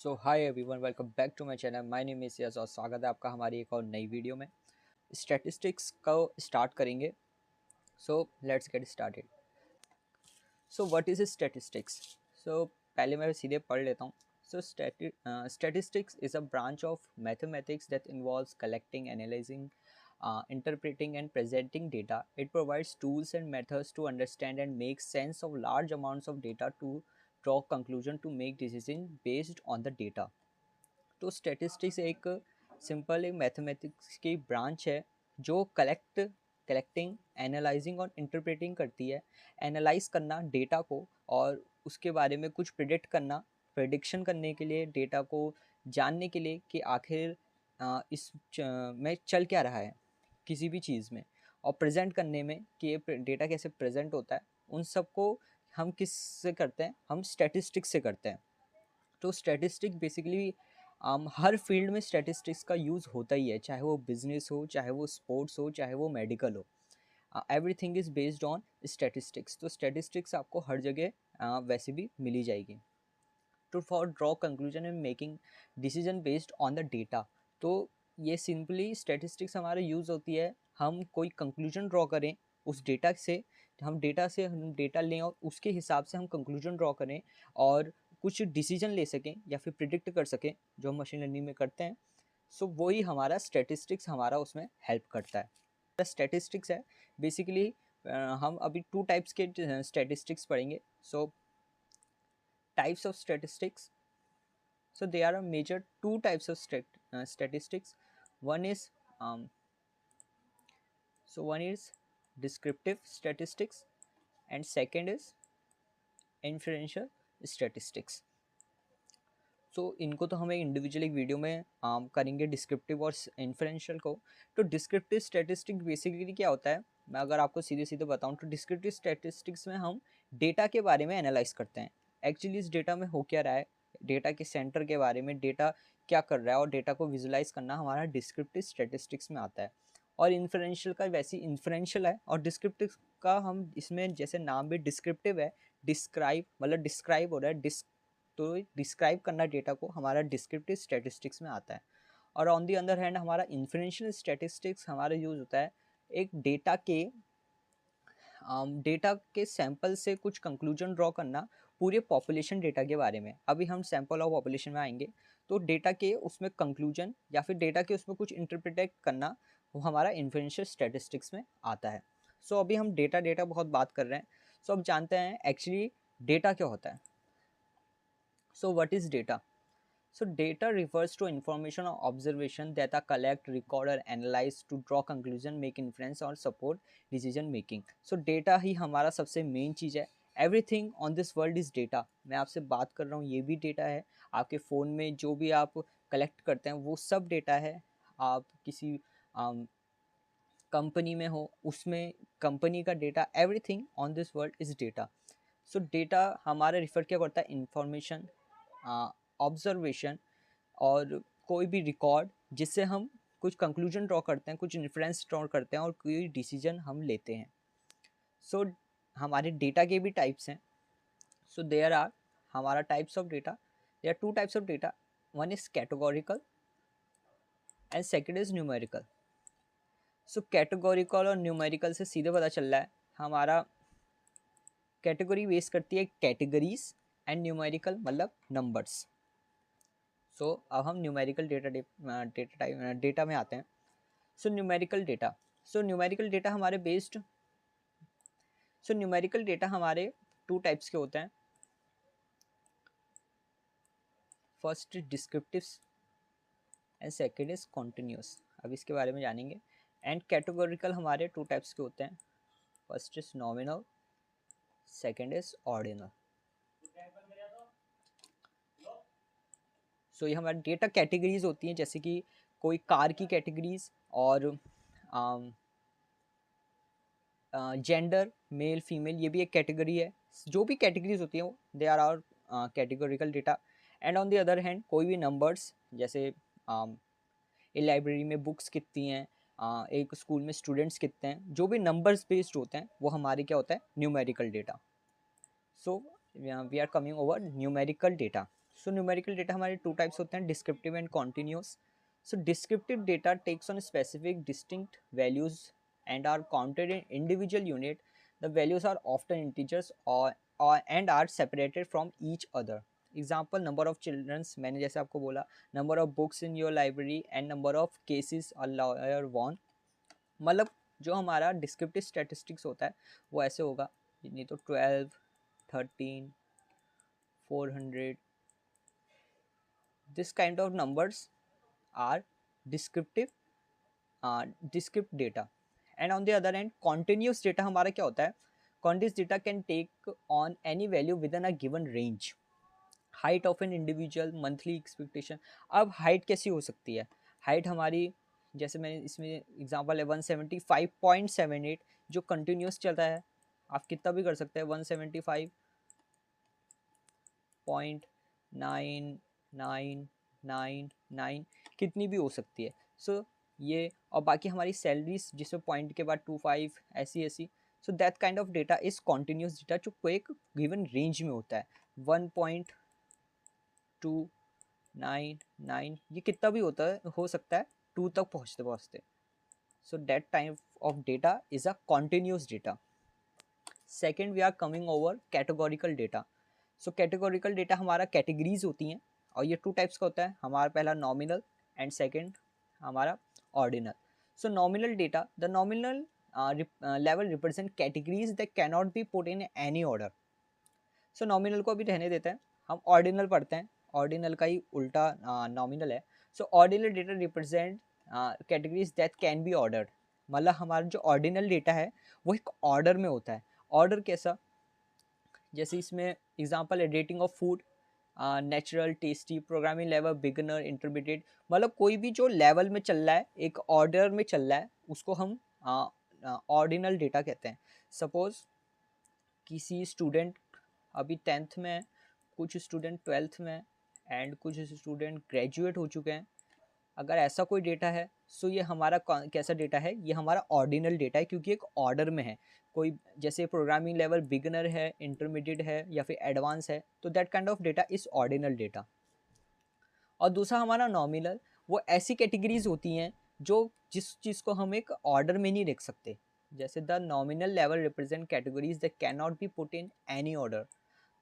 So hi everyone, welcome back to my channel. My name is Yash और स्वागत है आपका हमारी एक और नई वीडियो में। स्टैटिस्टिक्स को स्टार्ट करेंगे। So let's get started. So what is statistics? So पहले मैं सीधे पढ़ लेता हूँ। So statistics is a branch of mathematics that involves collecting, analysing, interpreting and presenting data. It provides tools and methods to understand and make sense of large amounts of data, to draw conclusion, to make decision based on the data. तो statistics एक simple एक mathematics की branch है जो collecting, analysing और interpreting करती है। Analyse करना डेटा को और उसके बारे में कुछ प्रिडिक्ट करना, प्रिडिक्शन करने के लिए, डेटा को जानने के लिए कि आखिर में चल क्या रहा है किसी भी चीज़ में, और प्रेजेंट करने में कि ये डेटा कैसे प्रेजेंट होता है। उन सबको हम किस से करते हैं? हम स्टैटिस्टिक्स से करते हैं। तो स्टैटिस्टिक बेसिकली हर फील्ड में स्टैटिस्टिक्स का यूज़ होता ही है, चाहे वो बिजनेस हो, चाहे वो स्पोर्ट्स हो, चाहे वो मेडिकल हो। Everything is based on statistics. तो स्टैटिस्टिक्स आपको हर जगह वैसे भी मिली जाएगी। To for draw conclusion and making decision based on the data. तो ये सिंपली स्टैटिस्टिक्स हमारे यूज़ होती है, हम कोई कंक्लूजन ड्रॉ करें उस डेटा से। हम डेटा लें और उसके हिसाब से हम कंक्लूजन ड्रॉ करें और कुछ डिसीजन ले सकें या फिर प्रिडिक्ट कर सकें, जो हम मशीन लर्निंग में करते हैं। सो वही हमारा स्टैटिस्टिक्स हमारा उसमें हेल्प करता है। स्टैटिस्टिक्स है बेसिकली, हम अभी टू टाइप्स के स्टैटिस्टिक्स पढ़ेंगे। सो types of statistics. So there are major two types of statistics. One is um, one is descriptive statistics and second is inferential statistics. सो इनको तो हमें इंडिविजुअल एक वीडियो में करेंगे, डिस्क्रिप्टिव और इन्फरेंशियल को। तो डिस्क्रिप्टिव स्टैटिस्टिक बेसिकली क्या होता है, मैं अगर आपको सीधे सीधे बताऊं तो डिस्क्रिप्टिव स्टैटिस्टिक्स में हम डेटा के बारे में एनालाइज करते हैं। एक्चुअली इस डेटा में हो क्या रहा है, डेटा के सेंटर के बारे में, डेटा क्या कर रहा है, और डेटा को विजुलाइज करना हमारा डिस्क्रिप्टिव स्टैटिस्टिक्स में आता है। और इन्फरेंशियल का वैसे इन्फरेंशियल है, और डिस्क्रिप्टिव का हम इसमें जैसे नाम भी डिस्क्रिप्टिव है, डिस्क्राइब मतलब डिस्क्राइब हो रहा है, तो डिस्क्राइब करना डेटा को हमारा डिस्क्रिप्टिव स्टैटिस्टिक्स में आता है। और ऑन दी अदर हैंड हमारा इन्फरेंशियल स्टैटिस्टिक्स हमारा यूज होता है एक डेटा के सैंपल से कुछ कंक्लूजन ड्रॉ करना पूरे पॉपुलेशन डेटा के बारे में। अभी हम सैंपल ऑफ पॉपुलेशन में आएंगे, तो डेटा के उसमें कंक्लूजन या फिर डेटा के उसमें कुछ इंटरप्रेट करना, वो हमारा इन्फरेंशियल स्टैटिस्टिक्स में आता है। सो अभी हम डेटा बहुत बात कर रहे हैं। सो अब जानते हैं एक्चुअली डेटा क्या होता है। So what is data? So data refers to information or observation that are collect, record or analyze to draw conclusion, make inference और support decision making. So data ही हमारा सबसे मेन चीज़ है। Everything on this world is data. मैं आपसे बात कर रहा हूँ, ये भी डेटा है। आपके फ़ोन में जो भी आप कलेक्ट करते हैं वो सब डेटा है। आप किसी कंपनी में हो, उसमें कंपनी का data, everything on this world is data. So data हमारा रिफ़र क्या करता है, इंफॉर्मेशन, ऑब्जर्वेशन और कोई भी रिकॉर्ड जिससे हम कुछ कंक्लूजन ड्रॉ करते हैं, कुछ इन्फ्रेंस ड्रॉ करते हैं और कोई डिसीजन हम लेते हैं। सो हमारे डेटा के भी टाइप्स हैं। सो देयर आर हमारा types of data, there are two types of data. One is categorical and second is numerical. So categorical और न्यूमेरिकल से सीधे पता चल रहा है हमारा कैटेगरी बेस करती है कैटेगरीज एंड न्यूमेरिकल मतलब नंबर्स। सो अब हम न्यूमेरिकल डेटा में आते हैं। So numerical data, numerical data हमारे टू टाइप्स के होते हैं। First descriptive and second is continuous. अब इसके बारे में जानेंगे। एंड कैटेगोरिकल हमारे टू टाइप्स के होते हैं। First is nominal, second is ordinal. So ये हमारी डेटा कैटेगरीज होती हैं, जैसे कि कोई कार की कैटेगरीज और जेंडर, मेल फीमेल, ये भी एक कैटेगरी है। जो भी कैटेगरीज होती हैं वो they are our categorical data. And on the other hand कोई भी नंबर्स, जैसे एक लाइब्रेरी में बुक्स कितनी हैं, एक स्कूल में स्टूडेंट्स कितने हैं, जो भी नंबर्स बेस्ड होते हैं वो हमारे क्या होता है, numerical data. So we are coming over numerical data. So numerical data हमारे टू टाइप्स होते हैं, descriptive and continuous. So descriptive data takes on specific distinct values and are counted in individual unit. The values are often integers and are separated from each other. Example, number of children, मैंने जैसे आपको बोला, number of books in your library and number of cases a lawyer won. मतलब जो हमारा descriptive statistics होता है वो ऐसे होगा, नहीं तो 12, 13, 400, this kind of numbers are descriptive descript data. And on the other hand, continuous data हमारा क्या होता है, continuous data can take on any value within a given range. Height of an individual, monthly expectation. अब height कैसी हो सकती है, height हमारी जैसे मैंने इसमें एग्जांपल है 175.78 जो कंटिन्यूस चल रहा है, आप कितना भी कर सकते हैं 175.9999 कितनी भी हो सकती है. सो ये और बाकी हमारी सैलरीज जिसमें पॉइंट के बाद 25 ऐसी ऐसी. So that kind of data is continuous data जो कोई एक गिवन रेंज में होता है. 1.299 ये कितना भी होता है, हो सकता है 2 तक पहुँचते पहुँचते. So that type of data is a continuous data. Second we are coming over categorical data. So categorical data हमारा कैटेगरीज होती हैं और ये 2 टाइप्स का होता है. हमारा पहला नॉमिनल एंड सेकेंड हमारा ordinal. So nominal data, the nominal level represent categories that can not be put in any order. So nominal को अभी रहने देते हैं, हम ऑर्डिनल पढ़ते हैं. ऑर्डिनल का ही उल्टा नॉमिनल है. So ordinal data represent categories that can be ordered. मतलब हमारा जो ऑर्डिनल डेटा है वो एक ऑर्डर में होता है. ऑर्डर कैसा, जैसे इसमें एग्जांपल है rating of food, natural, tasty, programming level, beginner, intermediate. मतलब कोई भी जो लेवल में चल रहा है, एक ऑर्डर में चल रहा है, उसको हम ऑर्डिनल डेटा कहते हैं. सपोज किसी स्टूडेंट अभी 10th में है, कुछ स्टूडेंट 12th में एंड कुछ स्टूडेंट ग्रेजुएट हो चुके हैं. अगर ऐसा कोई डेटा है सो ये हमारा कैसा डेटा है, ये हमारा ऑर्डिनल डेटा है क्योंकि एक ऑर्डर में है. कोई जैसे प्रोग्रामिंग लेवल बिगिनर है, इंटरमीडिएट है या फिर एडवांस है, तो that kind of data is ordinal data. और दूसरा हमारा नॉमिनल, वो ऐसी कैटेगरीज होती हैं जो जिस चीज़ को हम एक ऑर्डर में नहीं रख सकते. जैसे the nominal level represent categories that can not be put in any order.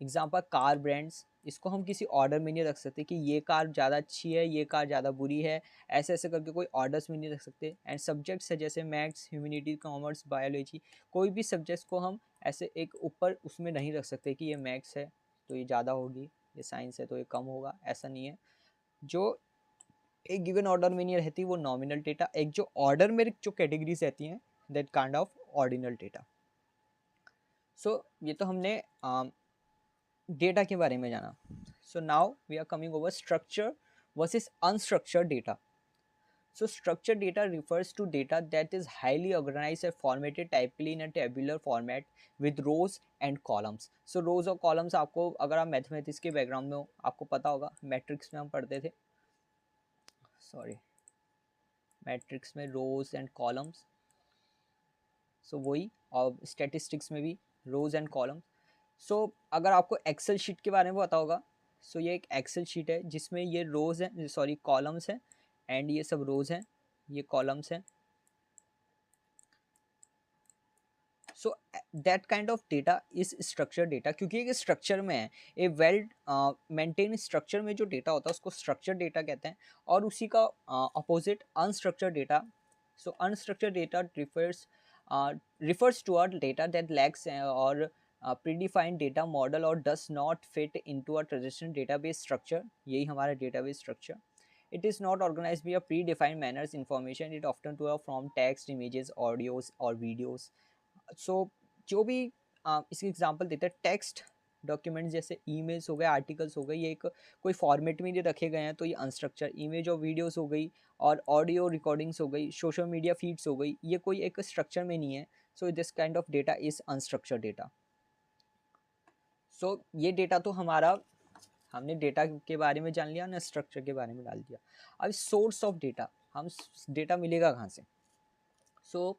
Example car brands, इसको हम किसी ऑर्डर में नहीं रख सकते कि ये कार ज़्यादा अच्छी है, ये कार ज़्यादा बुरी है, ऐसे ऐसे करके कोई ऑर्डर्स में नहीं रख सकते. एंड सब्जेक्ट्स है जैसे मैथ्स, ह्यूमैनिटी, कॉमर्स, बायोलॉजी, कोई भी सब्जेक्ट्स को हम ऐसे एक ऊपर उसमें नहीं रख सकते कि ये मैथ्स है तो ये ज़्यादा होगी, ये साइंस है तो ये कम होगा, ऐसा नहीं है. जो एक गिवन ऑर्डर में नहीं रहती वो नॉमिनल डेटा. एक जो ऑर्डर में जो कैटेगरीज रहती हैं that kind of ordinal data. So ये तो हमने डेटा के बारे में जाना. So now we are coming over structure versus unstructured data. So structured data refers to data that is highly organized and formatted typically in a tabular format with rows and columns. So rows और columns आपको, अगर आप mathematics के background में हो आपको पता होगा, मैट्रिक्स में हम पढ़ते थे, सॉरी मैट्रिक्स में रोज एंड कॉलम्स. सो वही, और स्टैटिस्टिक्स में भी रोज एंड कॉलम्स. सो अगर आपको एक्सेल शीट के बारे में पता होगा, सो ये एक एक्सेल शीट है जिसमें ये रोज हैं, सॉरी कॉलम्स हैं, एंड ये सब रोज हैं, ये कॉलम्स हैं. So that kind of data is structure data क्योंकि एक स्ट्रक्चर में है. ए वेल मेंटेन स्ट्रक्चर में जो डेटा होता है उसको स्ट्रक्चर डेटा कहते हैं. और उसी का opposite unstructured data. So unstructured data refers to a data that lacks or predefined data model or does not fit into a traditional database structure. यही हमारा database structure. It is not organized by a predefined manners information. It often to from text, images, audios or videos. So जो भी इसकी example देते हैं, text documents जैसे emails हो गए, आर्टिकल्स हो गए, ये एक कोई फॉर्मेट में नहीं रखे गए हैं तो ये अनस्ट्रक्चर. इमेज और वीडियोस हो गई और ऑडियो रिकॉर्डिंग्स हो गई, सोशल मीडिया फीड्स हो गई, ये कोई एक स्ट्रक्चर में नहीं है. So this kind of data is unstructured data. So ये डेटा तो हमारा, हमने डेटा के बारे में जान लिया ना, स्ट्रक्चर के बारे में डाल दिया. अब सोर्स ऑफ डेटा, हम डेटा मिलेगा कहाँ से. सो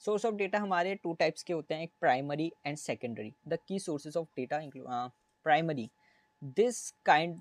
सोर्स ऑफ डेटा हमारे 2 टाइप्स के होते हैं, एक primary and secondary. The key sources of data primary, this kind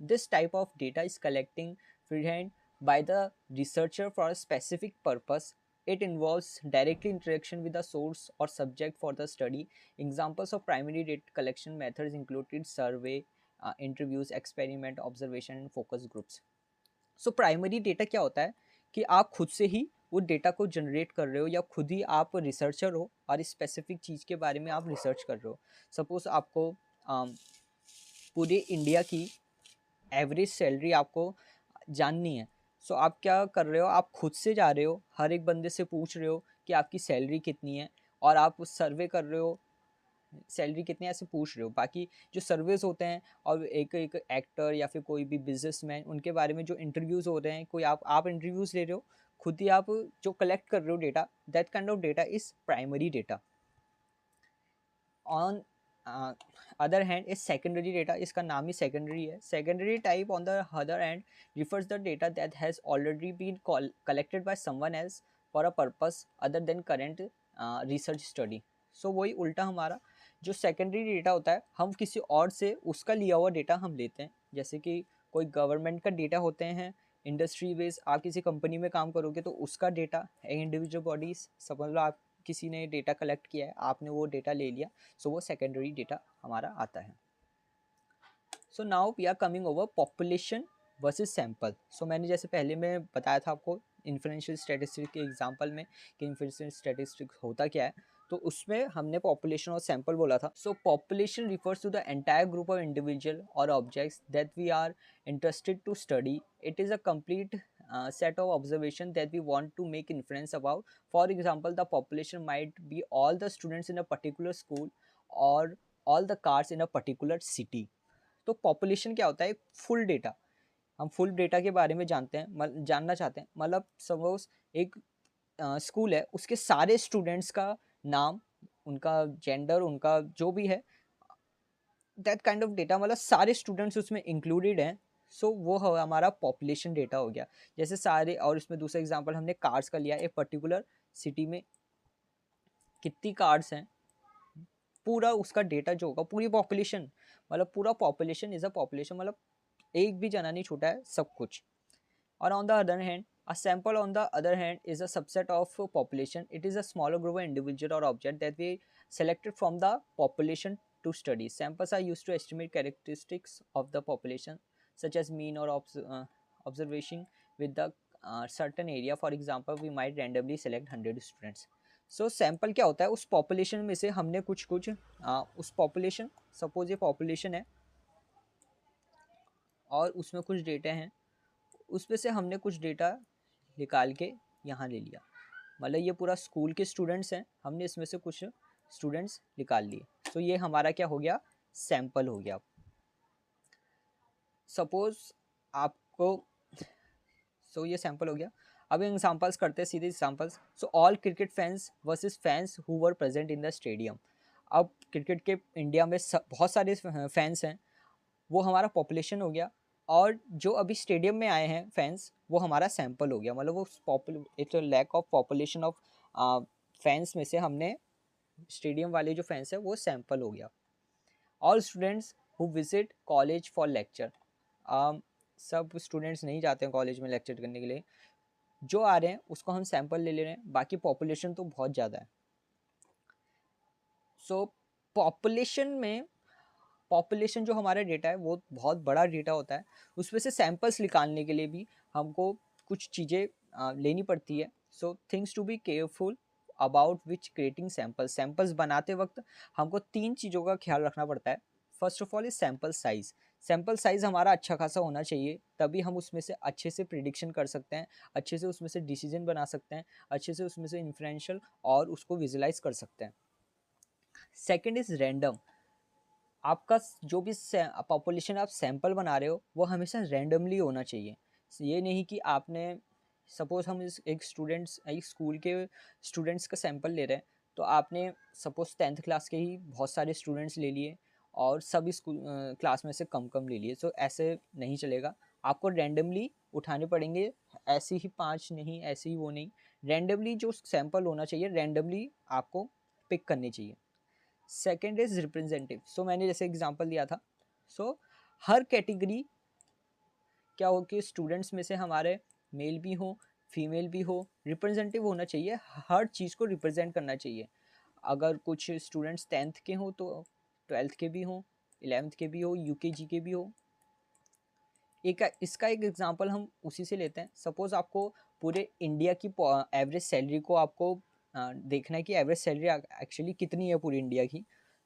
This type of data is collecting freehand by the researcher for a specific purpose. It involves directly interaction with the source or subject for the study. Examples of primary data collection methods included survey, interviews, experiment, observation and focus groups. So primary data क्या होता है कि आप खुद से ही वो data को generate कर रहे हो या खुद ही आप रिसर्चर हो और इस स्पेसिफिक चीज़ के बारे में आप रिसर्च कर रहे हो. सपोज आपको पूरे इंडिया की एवरेज सैलरी आपको जाननी है. सो आप क्या कर रहे हो, आप खुद से जा रहे हो, हर एक बंदे से पूछ रहे हो कि आपकी सैलरी कितनी है और आप सर्वे कर रहे हो सैलरी कितनी है ऐसे पूछ रहे हो. बाकी जो सर्वेज होते हैं और एक एक एक्टर या फिर कोई भी बिजनेसमैन उनके बारे में जो इंटरव्यूज़ हो रहे हैं, कोई आप इंटरव्यूज़ ले रहे हो, खुद ही आप जो कलेक्ट कर रहे हो data, that kind of data is primary data. On other hand is secondary data, इसका नाम ही सेकेंडरी है. Secondary type on the other hand refers the data that has already been collected by someone else for a purpose other than current research study. सो वही उल्टा हमारा जो secondary data होता है, हम किसी और से उसका लिया हुआ डेटा हम लेते हैं. जैसे कि कोई गवर्नमेंट का डेटा होते हैं, इंडस्ट्री बेस, आप किसी कंपनी में काम करोगे तो उसका डेटा, इंडिविजुअल बॉडीज, समझ लो आप किसी ने डेटा कलेक्ट किया है, आपने वो डेटा ले लिया, सो वो सेकेंडरी डेटा हमारा आता है. So now we are coming over population versus sample. So मैंने जैसे पहले में बताया था आपको इन्फ्लुएंशियल स्टैटिस्टिक्स के एग्जांपल में कि इन्फ्लुएंशियल स्टैटिस्टिक्स होता क्या है, तो उसमें हमने पॉपुलेशन और सैंपल बोला था. So population refers to the entire group of individual और objects that we are interested to study. It is a complete set of observation that we want to make inference about. For example, the population might be all the students in a particular school or all the cars in a particular city. तो population क्या होता है? Full data. हम full data के बारे में जानना चाहते हैं. मतलब सपोज एक स्कूल है, उसके सारे स्टूडेंट्स का नाम, उनका जेंडर, उनका जो भी है, दैट काइंड ऑफ डेटा, मतलब सारे स्टूडेंट्स उसमें इंक्लूडेड हैं. सो वो हमारा पॉपुलेशन डेटा हो गया. जैसे सारे, और इसमें दूसरा एग्जांपल हमने कार्स का लिया. एक पर्टिकुलर सिटी में कितनी कार्स हैं, पूरा उसका डेटा जो होगा, पूरी पॉपुलेशन, मतलब पूरा पॉपुलेशन इज अ पॉपुलेशन, मतलब एक भी जना नहीं छूटा है, सब कुछ. और on the other hand a sample on the other hand is a subset of population. It is a smaller group of individual or object that we selected from the population to study. Samples are used to estimate characteristics of the population such as mean or observation with the certain area. For example, we might randomly select 100 students. So sample क्या होता है? उस population में से हमने कुछ उस population, suppose ये population है और उसमें कुछ डेटा हैं, उसमें से हमने कुछ डेटा निकाल के यहाँ ले लिया. मतलब ये पूरा स्कूल के स्टूडेंट्स हैं, हमने इसमें से कुछ स्टूडेंट्स निकाल लिए. तो ये हमारा क्या हो गया? सैंपल हो गया. सपोज आपको, सो ये सैंपल हो गया. अब एग्जांपल्स करते हैं, सीधे examples. So all cricket fans versus fans who were present in the stadium. अब क्रिकेट के इंडिया में बहुत सारे फैंस हैं, वो हमारा पॉपुलेशन हो गया. और जो अभी स्टेडियम में आए हैं फैंस, वो हमारा सैंपल हो गया. मतलब वो एक lakh of population of fans में से हमने स्टेडियम वाले जो फैंस हैं वो सैंपल हो गया. All students who visit college for lecture. सब स्टूडेंट्स नहीं जाते हैं कॉलेज में लेक्चर करने के लिए, जो आ रहे हैं उसको हम सैंपल ले रहे हैं. बाकी पॉपुलेशन तो बहुत ज़्यादा है. सो पॉपुलेशन जो हमारा डेटा है वो बहुत बड़ा डेटा होता है. उसमें से सैंपल्स निकालने के लिए भी हमको कुछ चीज़ें लेनी पड़ती है. So things to be careful about which creating samples बनाते वक्त हमको 3 चीज़ों का ख्याल रखना पड़ता है. First of all is sample size. Sample size हमारा अच्छा खासा होना चाहिए, तभी हम उसमें से अच्छे से प्रिडिक्शन कर सकते हैं, अच्छे से उसमें से डिसीजन बना सकते हैं, अच्छे से उसमें से इन्फ्लुएंशियल और उसको विजुलाइज कर सकते हैं. Second is random. आपका जो भी पॉपुलेशन आप सैंपल बना रहे हो वो हमेशा रैंडमली होना चाहिए. ये नहीं कि आपने, सपोज हम एक स्कूल के स्टूडेंट्स का सैंपल ले रहे हैं, तो आपने सपोज 10th क्लास के ही बहुत सारे स्टूडेंट्स ले लिए और सभी स्कूल क्लास में से कम ले लिए. सो ऐसे नहीं चलेगा, आपको रैंडमली उठाने पड़ेंगे. ऐसे ही 5 नहीं, ऐसे ही वो नहीं, रैंडमली जो सैंपल होना चाहिए रैंडमली आपको पिक करनी चाहिए. Second is representative. सो मैंने जैसे एग्जांपल दिया था, सो हर कैटेगरी क्या हो कि स्टूडेंट्स में से हमारे मेल भी हो, फीमेल भी हो, रिप्रेजेंटेटिव होना चाहिए, हर चीज़ को रिप्रेजेंट करना चाहिए। अगर कुछ स्टूडेंट्स 10th के हों तो 12th के भी हों, 11th के भी हो, यूकेजी के भी हो। एक इसका एक एग्जांपल हम उसी से लेते हैं। सपोज आपको पूरे इंडिया की एवरेज सैलरी को आपको देखना है कि एवरेज सैलरी एक्चुअली कितनी है पूरी इंडिया की।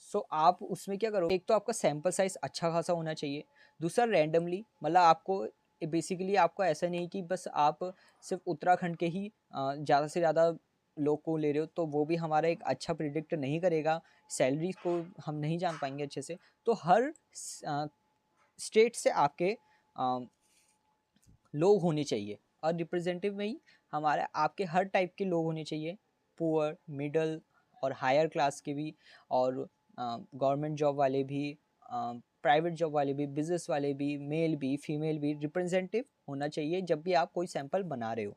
सो आप उसमें क्या करोगे, एक तो आपका सैम्पल साइज अच्छा खासा होना चाहिए, दूसरा रैंडमली, मतलब आपको बेसिकली आपको ऐसा नहीं कि बस आप सिर्फ उत्तराखंड के ही ज़्यादा से ज़्यादा लोग को ले रहे हो, तो वो भी हमारा एक अच्छा प्रिडिक्ट नहीं करेगा, सैलरी को हम नहीं जान पाएंगे अच्छे से। तो हर स्टेट से आपके लोग होने चाहिए, और रिप्रेजेंटेटिव में ही हमारे आपके हर टाइप के लोग होने चाहिए, पुअर, मिडल और हायर क्लास के भी, और गवर्नमेंट जॉब वाले भी, प्राइवेट जॉब वाले भी, बिजनेस वाले भी, मेल भी, फीमेल भी, रिप्रेजेंटेटिव होना चाहिए जब भी आप कोई सैंपल बना रहे हो।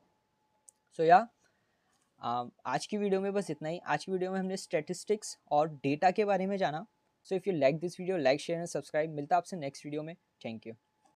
सो या आज की वीडियो में बस इतना ही। आज की वीडियो में हमने स्टैटिस्टिक्स और डेटा के बारे में जाना। So if you like this video, like, share and subscribe. मिलता है आपसे नेक्स्ट वीडियो में। Thank you.